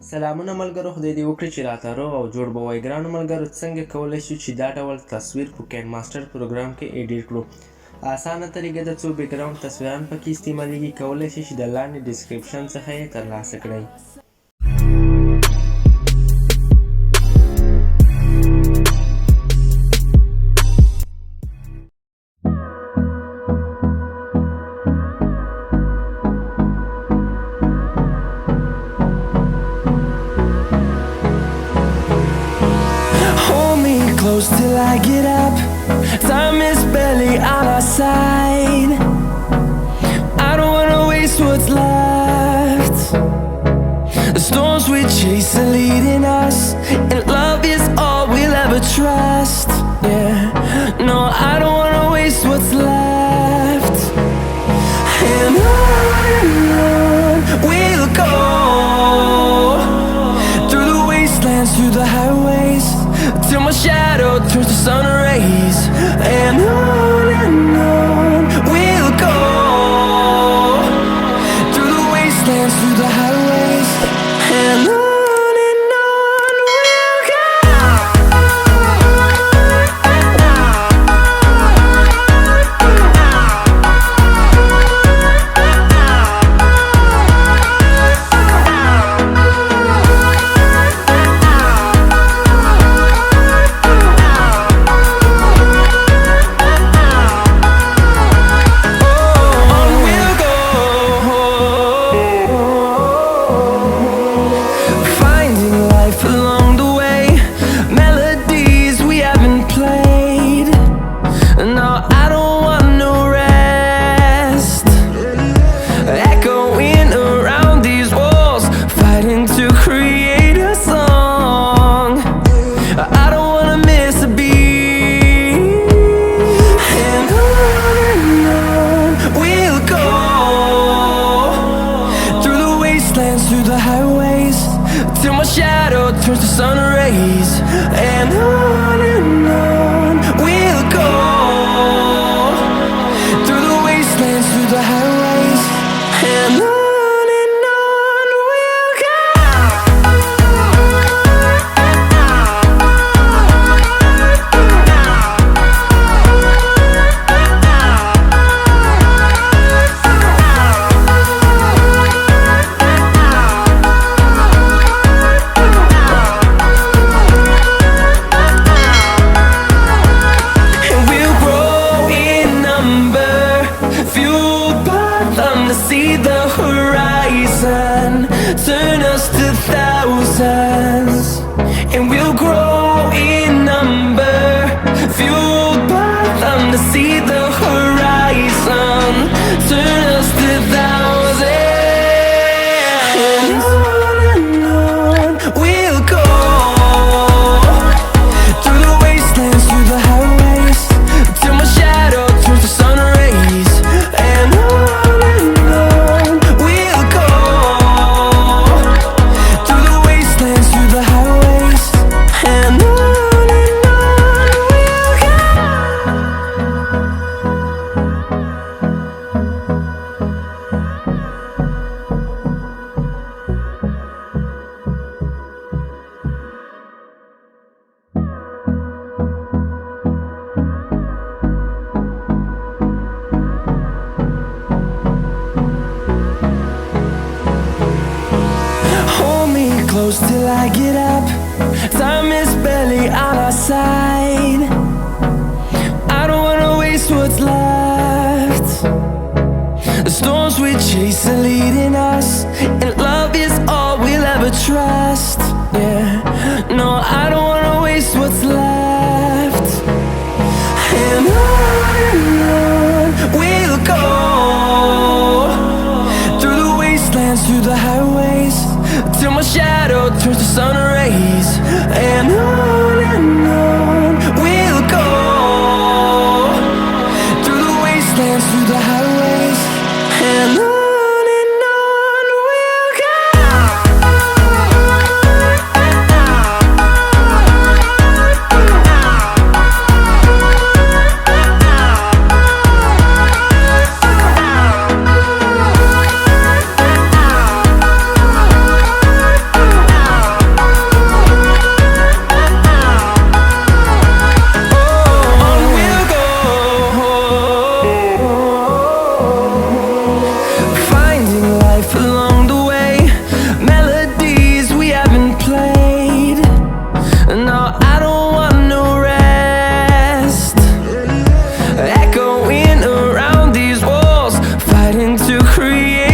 سلامونه ملګرو، خدای دې وکړي چې راته روغ او جوړ به وای. ګرانو ملګرو، څنګه کولی شو چې دا ډول تصویر په کاين ماسټر پروګرام کې ايډيټ کړو؟ اسانه طریقه ده، څو بیکګراوند تصویران پکې استعمالیږي. کولی شئ چې د لاندې ډسکرپشن څخه یې ترلاسه کړئ. Close till I get up. Time is barely on our side. I don't wanna waste what's left. The storms we chase are leading us, and love is all we'll ever trust. Yeah, no, I don't wanna waste what's left. And on we'll go, through the wastelands, through the highways, till my shadow turns to sun rays. And on we'll go, through the wastelands, through the highways. And on we'll go. Through the highways, till my shadow turns to sun rays. And on we'll go, through the wastelands, through the highways. And on we'll go. See the horizon, turn us to thousands, and we'll grow in number, fueled by them to see the horizon, turn us to thousands. And on we'll go, through the wastelands, through the highways, till my shadow turns to sun rays. And close till I get up. Time is barely on our side. I don't wanna waste what's left. The storms we chase are leading us, and love is all we'll ever trust. Yeah, no, I don't wanna waste what's left. And on we'll go, through the wastelands, through the highways, till my shadow turns to sun rays. And on we'll go, through the wastelands, through the highways. And on we'll go. to create